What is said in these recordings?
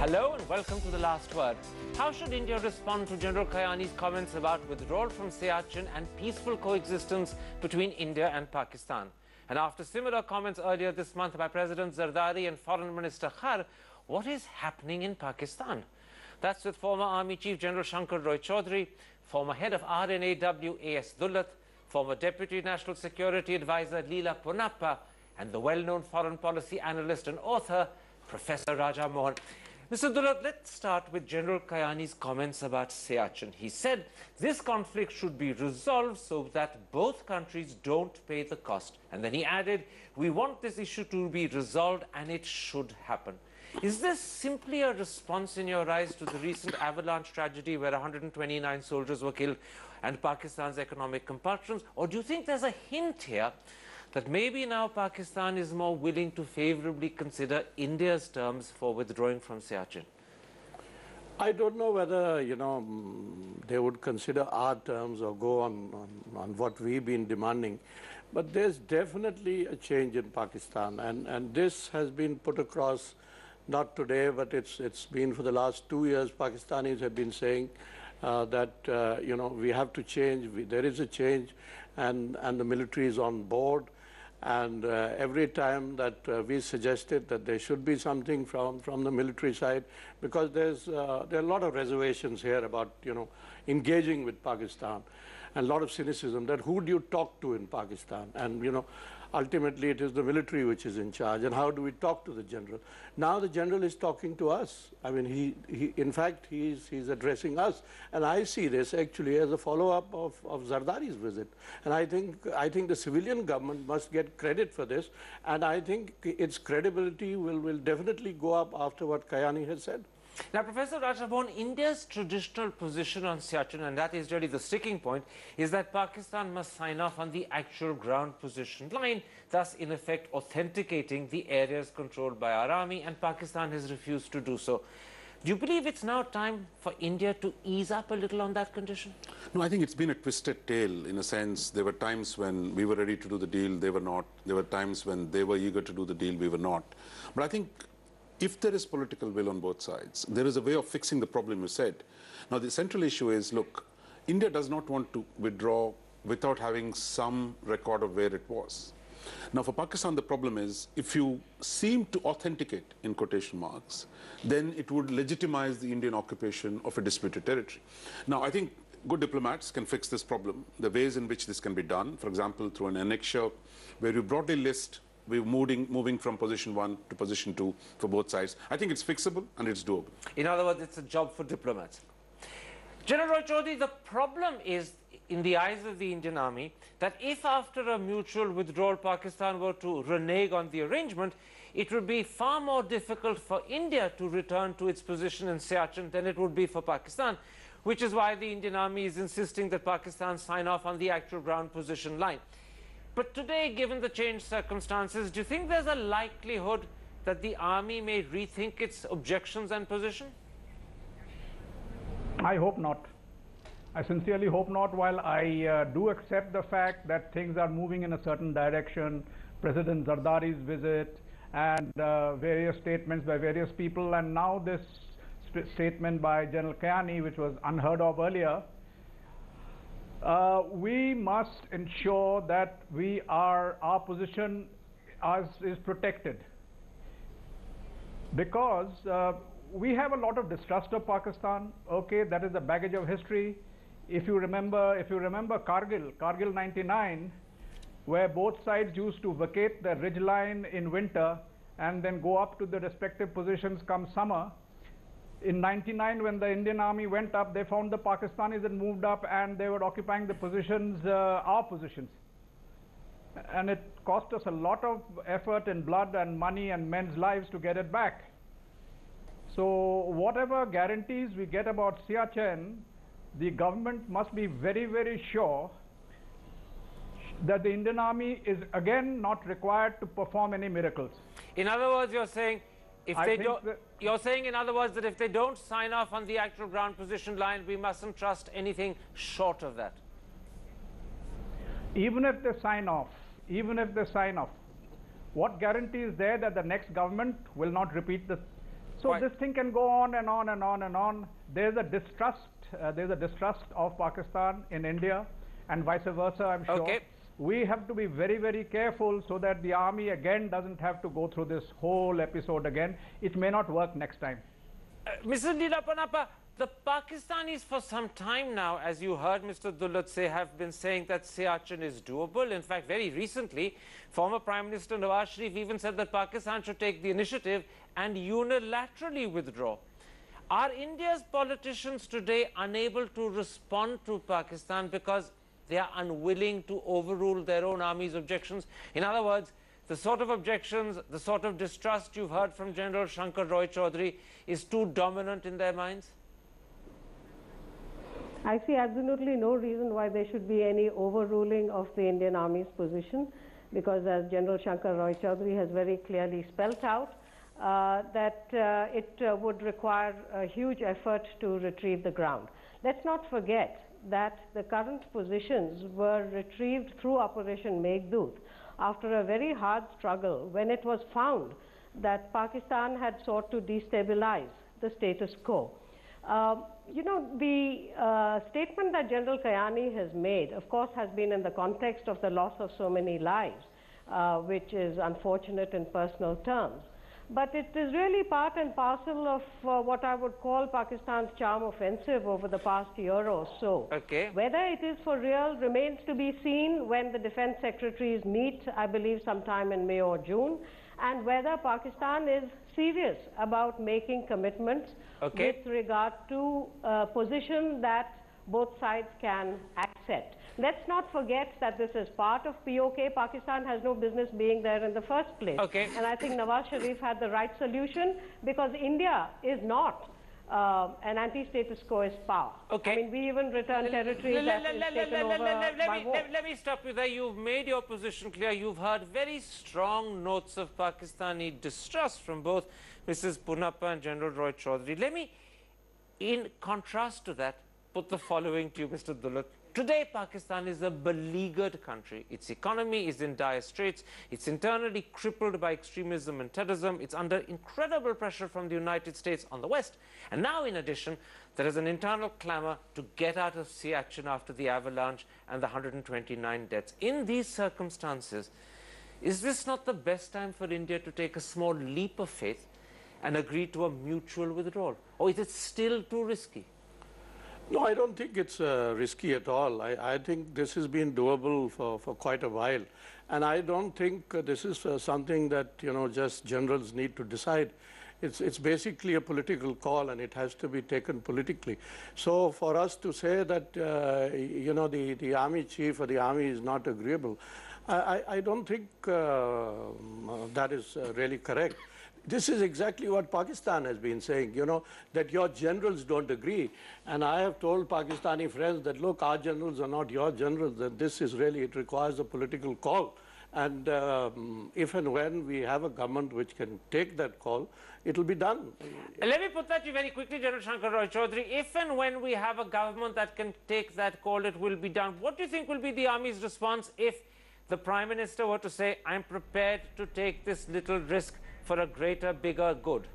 Hello and welcome to The Last Word. How should India respond to General Kayani's comments about withdrawal from Siachen and peaceful coexistence between India and Pakistan? And after similar comments earlier this month by President Zardari and Foreign Minister Khar, what is happening in Pakistan? That's with former Army Chief General Shankar Roy Chowdhury, former head of R&AW S Dulat, former Deputy National Security Advisor Leela Ponappa, and the well-known foreign policy analyst and author, Professor Raja Mohan. Mr. Dulat, let's start with General Kayani's comments about Siachen. He said this conflict should be resolved so that both countries don't pay the cost. And then he added, we want this issue to be resolved and it should happen. Is this simply a response in your eyes to the recent avalanche tragedy where 129 soldiers were killed and Pakistan's economic compulsions? Or do you think there's a hint here that maybe now Pakistan is more willing to favorably consider India's terms for withdrawing from Siachen? I don't know whether, they would consider our terms or go on what we've been demanding. But there's definitely a change in Pakistan. And this has been put across not today, but it's been for the last 2 years. Pakistanis have been saying that, we have to change. There is a change and the military is on board. And every time that we suggested that there should be something from the military side, because there are a lot of reservations here about engaging with Pakistan, and a lot of cynicism that who do you talk to in Pakistan, and ultimately it is the military which is in charge, and how do we talk to the general? Now the general is talking to us. I mean, he in fact he's addressing us, and I see this actually as a follow-up of Zardari's visit. And I think the civilian government must get credit for this, and I think its credibility will definitely go up after what Kayani has said. Now, Professor Rajabon, India's traditional position on Siachen, and that is really the sticking point, is that Pakistan must sign off on the actual ground position line, thus in effect authenticating the areas controlled by our army, and Pakistan has refused to do so. Do you believe it's now time for India to ease up a little on that condition? No, I think it's been a twisted tale in a sense. There were times when we were ready to do the deal, they were not. There were times when they were eager to do the deal, we were not. But I think if there is political will on both sides, there is a way of fixing the problem you said. Now, the central issue is, look, India does not want to withdraw without having some record of where it was. Now, for Pakistan, the problem is, if you seem to authenticate, in quotation marks, then it would legitimize the Indian occupation of a disputed territory. Now, I think good diplomats can fix this problem. The ways in which this can be done, for example, through an annexure, where you broadly list we're moving from position 1 to position 2 for both sides. I think it's fixable and it's doable. In other words, it's a job for diplomats. General Roy Chowdhury, the problem is, in the eyes of the Indian Army, that if after a mutual withdrawal Pakistan were to renege on the arrangement, it would be far more difficult for India to return to its position in Siachen than it would be for Pakistan, which is why the Indian Army is insisting that Pakistan sign off on the actual ground position line. But today, given the changed circumstances, do you think there's a likelihood that the army may rethink its objections and position? I hope not. I sincerely hope not. While I do accept the fact that things are moving in a certain direction, President Zardari's visit and various statements by various people, and now this statement by General Kayani, which was unheard of earlier, we must ensure that our position is protected, because we have a lot of distrust of Pakistan. Okay, that is the baggage of history. If you remember Kargil 99, where both sides used to vacate the ridgeline in winter and then go up to the respective positions come summer. In 99, when the Indian Army went up, they found the Pakistanis had moved up and they were occupying the positions, our positions. And it cost us a lot of effort and blood and money and men's lives to get it back. So whatever guarantees we get about Siachen, the government must be very, very sure that the Indian Army is again not required to perform any miracles. In other words, you're saying, you're saying, in other words, that if they don't sign off on the actual ground position line, we mustn't trust anything short of that. Even if they sign off, what guarantee is there that the next government will not repeat the So this thing can go on and on and on and on. There's a distrust of Pakistan in India, and vice versa, I'm sure. Okay. We have to be very, very careful so that the army again doesn't have to go through this whole episode again. It may not work next time. Mrs. Leela Ponappa, the Pakistanis for some time now, as you heard Mr. Dulat say, have been saying that Siachen is doable. In fact, very recently, former Prime Minister Nawaz Sharif even said that Pakistan should take the initiative and unilaterally withdraw. Are India's politicians today unable to respond to Pakistan because they are unwilling to overrule their own army's objections? In other words, the sort of objections, the sort of distrust you've heard from General Shankar Roy Chowdhury is too dominant in their minds? I see absolutely no reason why there should be any overruling of the Indian Army's position, because as General Shankar Roy Chowdhury has very clearly spelt out, that it would require a huge effort to retrieve the ground. Let's not forget that the current positions were retrieved through Operation Meghdoot after a very hard struggle when it was found that Pakistan had sought to destabilize the status quo. You know, the statement that General Kayani has made, of course, has been in the context of the loss of so many lives, which is unfortunate in personal terms. But it is really part and parcel of what I would call Pakistan's charm offensive over the past year or so. Okay. Whether it is for real remains to be seen when the defense secretaries meet, I believe, sometime in May or June, and whether Pakistan is serious about making commitments with regard to positions that both sides can accept. Let's not forget that this is part of POK. Pakistan has no business being there in the first place. Okay. And I think Nawaz Sharif had the right solution, because India is not an anti-status quoist power. Okay. I mean, we even return territories that is taken over by war. Let me stop you there. You've made your position clear. You've heard very strong notes of Pakistani distrust from both Mrs. Ponappa and General Roy Chowdhury. Let me, in contrast to that, put the following to you, Mr. Dulat. Today, Pakistan is a beleaguered country. Its economy is in dire straits. It's internally crippled by extremism and terrorism. It's under incredible pressure from the United States on the West. And now, in addition, there is an internal clamor to get out of Siachen after the avalanche and the 129 deaths. In these circumstances, is this not the best time for India to take a small leap of faith and agree to a mutual withdrawal? Or is it still too risky? No, I don't think it's risky at all. I think this has been doable for quite a while. And I don't think this is something that, you know, just generals need to decide. It's basically a political call, and it has to be taken politically. So for us to say that, you know, the army chief or the army is not agreeable, I don't think that is really correct. This is exactly what Pakistan has been saying, you know, that your generals don't agree. And I have told Pakistani friends that, look, our generals are not your generals, that this is really, it requires a political call. And if and when we have a government which can take that call, it will be done. Let me put that to you very quickly, General Shankar Roy Chowdhury. If and when we have a government that can take that call, it will be done. What do you think will be the army's response if the Prime Minister were to say, I'm prepared to take this little risk for a greater, bigger good?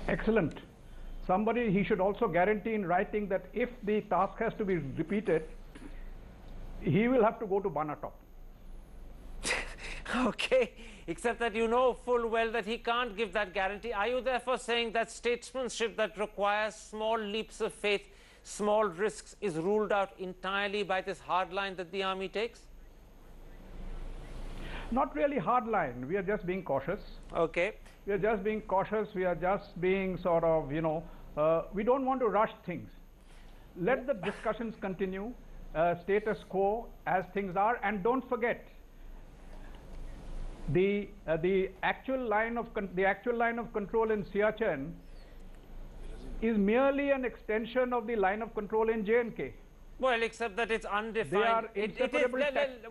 Excellent. Somebody, he should also guarantee in writing that if the task has to be repeated, he will have to go to Banatop. Okay, except that you know full well that he can't give that guarantee. Are you therefore saying that statesmanship that requires small leaps of faith, small risks, is ruled out entirely by this hard line that the army takes? Not really hard line. We are just being cautious. Okay. We are just being cautious. We are just being sort of, you know, we don't want to rush things. Let the discussions continue, status quo as things are, and don't forget the actual line of control in Siachen is merely an extension of the line of control in J&K. Well, except that it's undefined. They are inseparable.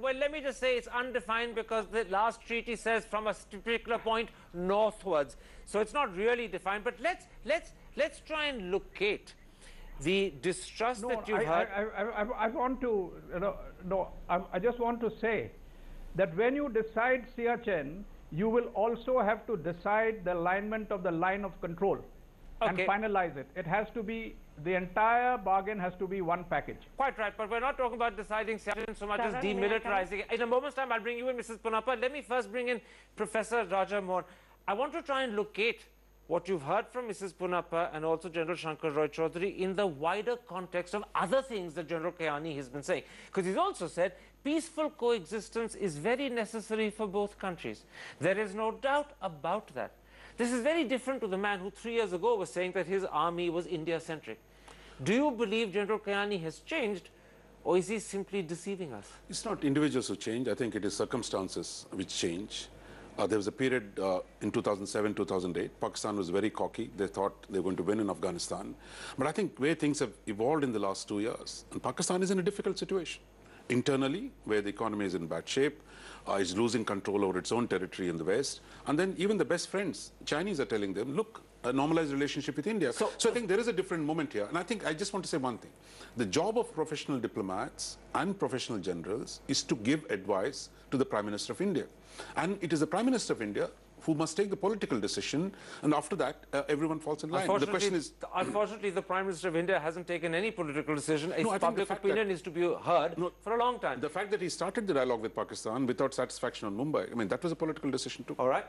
Well, let me just say it's undefined because the last treaty says from a particular point northwards. So it's not really defined. But let's try and locate the distrust that you've heard. I want to, I just want to say that when you decide Siachen, you will also have to decide the alignment of the line of control and finalize it. It has to be, the entire bargain has to be one package. Quite right, but we're not talking about deciding Siachen so much as demilitarizing. In a moment's time, I'll bring you in, Mrs. Ponappa. Let me first bring in Professor Raja Mohan. I want to try and locate what you've heard from Mrs. Ponappa and also General Shankar Roy Chowdhury in the wider context of other things that General Kayani has been saying. Because he's also said peaceful coexistence is very necessary for both countries. There is no doubt about that. This is very different to the man who 3 years ago was saying that his army was India-centric. Do you believe General Kayani has changed, or is he simply deceiving us? It's not individuals who change. I think it is circumstances which change. There was a period in 2007, 2008. Pakistan was very cocky. They thought they were going to win in Afghanistan. But I think where things have evolved in the last 2 years, and Pakistan is in a difficult situation. Internally, where the economy is in bad shape, is losing control over its own territory in the West. And then even the best friends, Chinese, are telling them, look, a normalized relationship with India. So I think there is a different moment here. And I think I just want to say one thing. The job of professional diplomats and professional generals is to give advice to the Prime Minister of India. And it is the Prime Minister of India who must take the political decision, and after that, everyone falls in line. The question is... Unfortunately, the Prime Minister of India hasn't taken any political decision. His public opinion is to be heard for a long time. The fact that he started the dialogue with Pakistan without satisfaction on Mumbai, I mean, that was a political decision too. All right.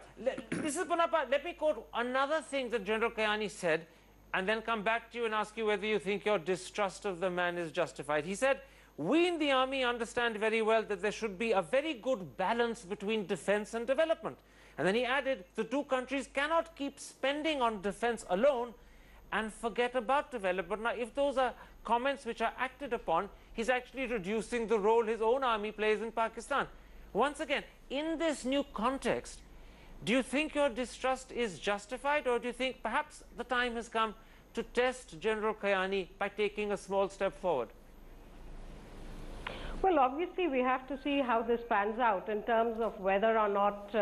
Mrs. Ponappa, let me quote another thing that General Kayani said, and then come back to you and ask you whether you think your distrust of the man is justified. He said, we in the army understand very well that there should be a very good balance between defense and development. And then he added, the two countries cannot keep spending on defense alone and forget about development. Now, if those are comments which are acted upon, he's actually reducing the role his own army plays in Pakistan. Once again, in this new context, do you think your distrust is justified, or do you think perhaps the time has come to test General Kayani by taking a small step forward? Well, obviously, we have to see how this pans out in terms of whether or not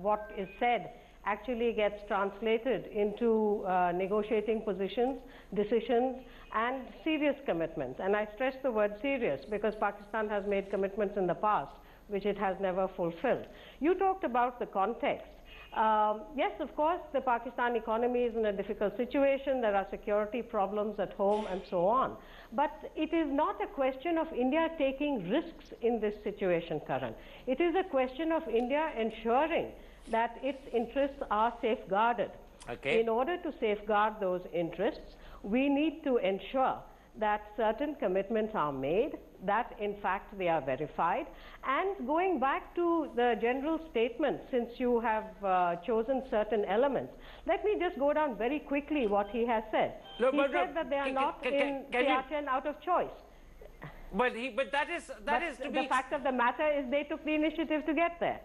what is said actually gets translated into negotiating positions, decisions, and serious commitments. And I stress the word serious because Pakistan has made commitments in the past which it has never fulfilled. You talked about the context. Yes, of course, the Pakistan economy is in a difficult situation. There are security problems at home and so on. But it is not a question of India taking risks in this situation, Karan. It is a question of India ensuring that its interests are safeguarded. Okay. In order to safeguard those interests, we need to ensure that certain commitments are made, that in fact they are verified. And going back to the general statement, since you have chosen certain elements, let me just go down very quickly what he has said. He said that they are not in Siachen out of choice. But that is to be... The fact of the matter is they took the initiative to get there.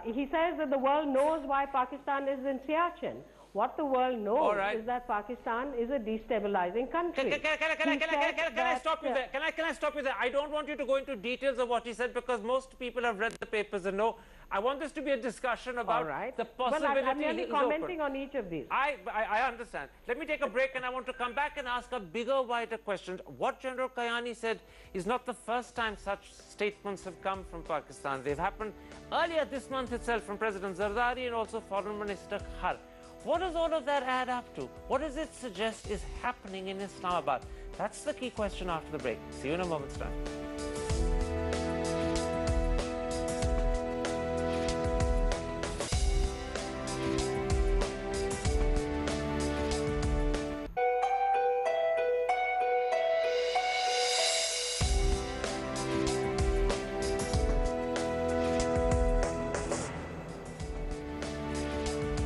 He says that the world knows why Pakistan is in Siachen. What the world knows is that Pakistan is a destabilizing country. Can I stop you there? Can I stop you there? I don't want you to go into details of what he said because most people have read the papers and know. I want this to be a discussion about the possibility. Well, I'm merely commenting on each of these. I understand. Let me take a break and I want to come back and ask a bigger, wider question. What General Kayani said is not the first time such statements have come from Pakistan. They've happened earlier this month itself from President Zardari and also Foreign Minister Khar. What does all of that add up to? What does it suggest is happening in Islamabad? That's the key question after the break. See you in a moment's time.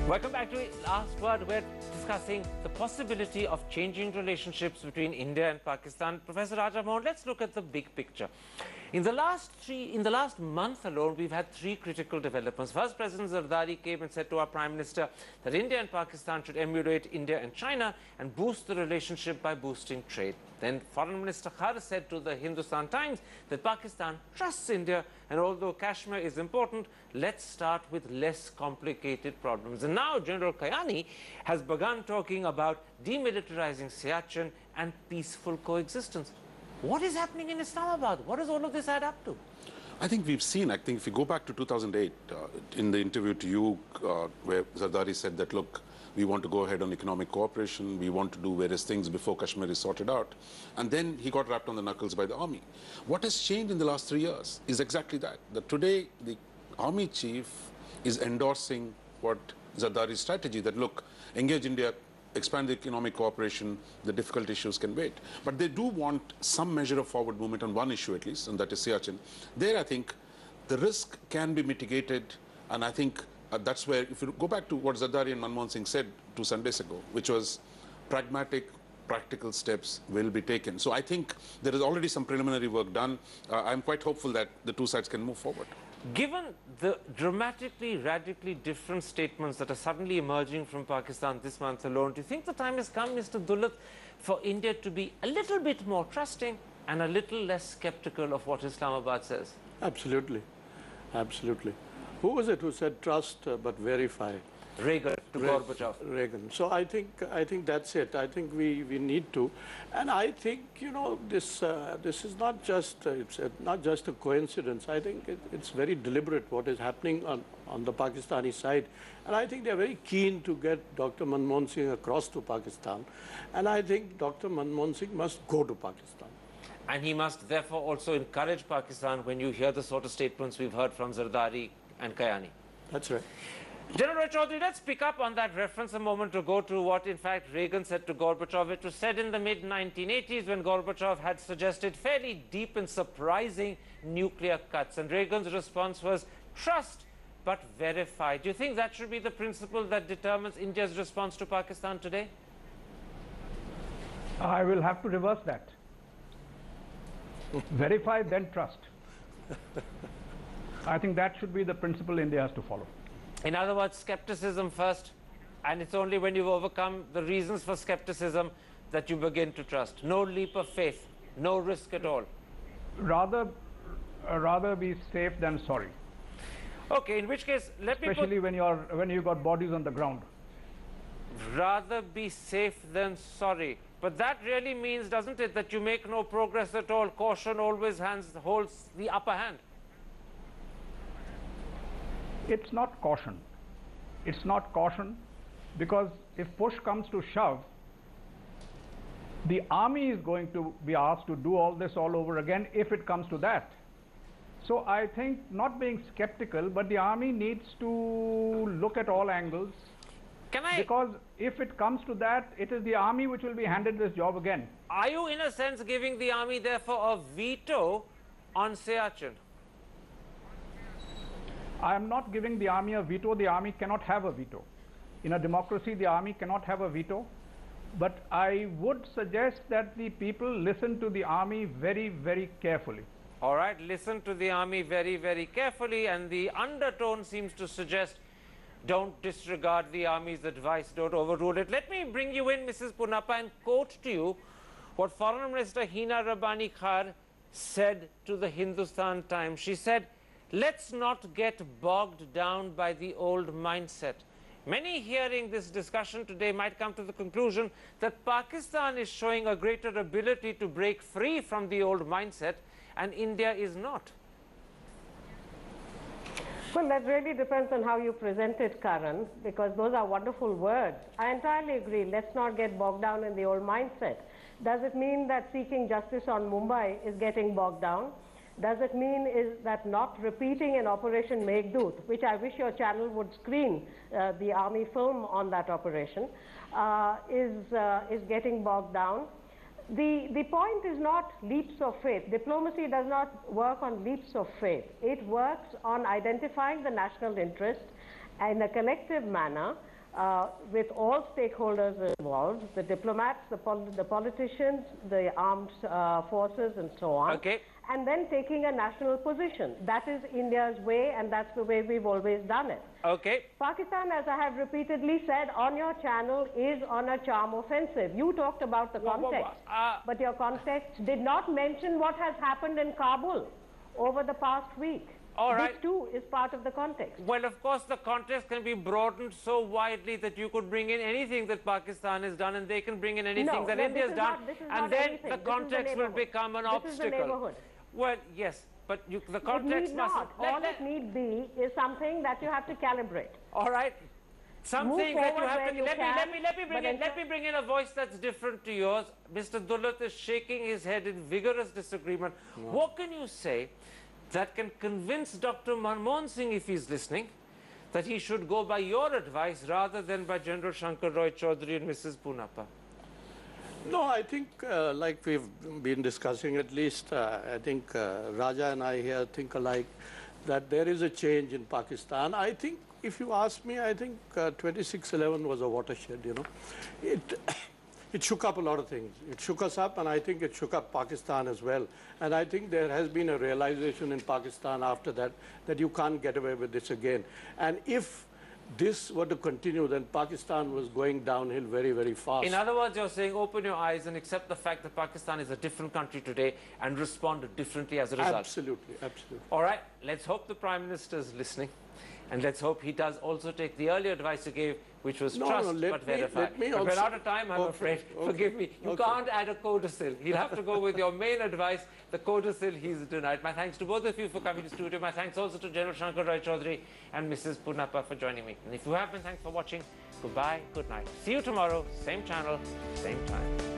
Welcome back to Last Word. We're discussing the possibility of changing relationships between India and Pakistan. Professor Raja Mohan, let's look at the big picture. In the last month alone, we've had three critical developments. First, President Zardari came and said to our Prime Minister that India and Pakistan should emulate India and China and boost the relationship by boosting trade. Then Foreign Minister Khar said to the Hindustan Times that Pakistan trusts India, and although Kashmir is important, let's start with less complicated problems. And now General Kayani has begun talking about demilitarizing Siachen and peaceful coexistence. What is happening in Islamabad? What does all of this add up to? I think we've seen, I think if you go back to 2008, in the interview to you, where Zardari said that, look, we want to go ahead on economic cooperation, we want to do various things before Kashmir is sorted out. And then he got wrapped on the knuckles by the army. What has changed in the last 3 years is exactly that. That today, the army chief is endorsing what Zardari's strategy, that look, engage India, expand the economic cooperation, the difficult issues can wait. But they do want some measure of forward movement on one issue at least, and that is Siachen. There, I think, the risk can be mitigated, and I think that's where, if you go back to what Zardari and Manmohan Singh said 2 Sundays ago, which was pragmatic, practical steps will be taken. So I think there is already some preliminary work done. I'm quite hopeful that the two sides can move forward. Given the dramatically, radically different statements that are suddenly emerging from Pakistan this month alone, do you think the time has come, Mr. Dulat, for India to be a little bit more trusting and a little less skeptical of what Islamabad says? Absolutely. Absolutely. Who was it who said trust but verify? Reagan to Gorbachev. Reagan. So I think that's it. I think we need to, and I think, you know, this is not just not just a coincidence. I think it's very deliberate what is happening on the Pakistani side, and I think they're very keen to get Dr. Manmohan Singh across to Pakistan, and I think Dr. Manmohan Singh must go to Pakistan. And he must therefore also encourage Pakistan when you hear the sort of statements we've heard from Zardari and Kayani. That's right. General Roy Chowdhury, let's pick up on that reference a moment ago to what, in fact, Reagan said to Gorbachev. It was said in the mid-1980s when Gorbachev had suggested fairly deep and surprising nuclear cuts. And Reagan's response was, trust but verify. Do you think that should be the principle that determines India's response to Pakistan today? I will have to reverse that. Verify, then trust. I think that should be the principle India has to follow. In other words, skepticism first, and it's only when you've overcome the reasons for skepticism that you begin to trust. No leap of faith, no risk at all. Rather be safe than sorry. Okay, in which case, let me especially when you got bodies on the ground. Rather be safe than sorry. But that really means, doesn't it, that you make no progress at all. Caution always holds the upper hand. It's not caution. It's not caution, because if push comes to shove, the army is going to be asked to do all this all over again if it comes to that. So I think, not being skeptical, but the army needs to look at all angles. Because if it comes to that, it is the army which will be handed this job again. Are you, in a sense, giving the army, therefore, a veto on Siachen? I am not giving the army a veto. The army cannot have a veto. In a democracy, the army cannot have a veto. But I would suggest that the people listen to the army very, very carefully. All right, listen to the army very, very carefully. And the undertone seems to suggest, don't disregard the army's advice, don't overrule it. Let me bring you in, Mrs. Ponappa, and quote to you what Foreign Minister Hina Rabbani Khar said to the Hindustan Times. She said, let's not get bogged down by the old mindset. Many hearing this discussion today might come to the conclusion that Pakistan is showing a greater ability to break free from the old mindset and India is not. Well, that really depends on how you present it, Karan, because those are wonderful words. I entirely agree. Let's not get bogged down in the old mindset. Does it mean that seeking justice on Mumbai is getting bogged down? Does it mean is that not repeating an Operation Meghdoot, which I wish your channel would screen the army film on that operation, is getting bogged down? The point is not leaps of faith. Diplomacy does not work on leaps of faith. It works on identifying the national interest in a collective manner with all stakeholders involved, the diplomats, the politicians, the armed forces and so on. Okay. And then taking a national position. That is India's way, and that's the way we've always done it. Okay. Pakistan, as I have repeatedly said on your channel, is on a charm offensive. You talked about the context, but your context did not mention what has happened in Kabul over the past week. All right. This too is part of the context. Well, of course, the context can be broadened so widely that you could bring in anything that Pakistan has done and they can bring in anything that India has done. And then the context will become an obstacle. This is the neighborhood. Well, yes, but the It context need must... not. All it need be is something that you have to calibrate. All right. Something that you have to... Let me bring in a voice that's different to yours. Mr. Dulat is shaking his head in vigorous disagreement. No. What can you say that can convince Dr. Manmohan Singh, if he's listening, that he should go by your advice rather than by General Shankar Roy Chowdhury and Mrs. Ponappa? No, I think, like we've been discussing, at least, I think Raja and I here think alike, that there is a change in Pakistan. I think, if you ask me, I think 26/11 was a watershed, you know. It shook up a lot of things. It shook us up, and I think it shook up Pakistan as well. And I think there has been a realization in Pakistan after that, that you can't get away with this again. And if this were to continue, then Pakistan was going downhill very, very fast. In other words, you're saying open your eyes and accept the fact that Pakistan is a different country today and respond differently as a result. Absolutely, absolutely. All right, let's hope the Prime Minister is listening. And let's hope he does also take the earlier advice you gave, which was trust but verify. But we're out of time, I'm afraid. Forgive me. You can't add a codicil. He'll have to go with your main advice, the codicil he's denied. My thanks to both of you for coming to the studio. My thanks also to General Shankar Roy Chowdhury and Mrs. Ponappa for joining me. And if you have been, thanks for watching. Goodbye, good night. See you tomorrow, same channel, same time.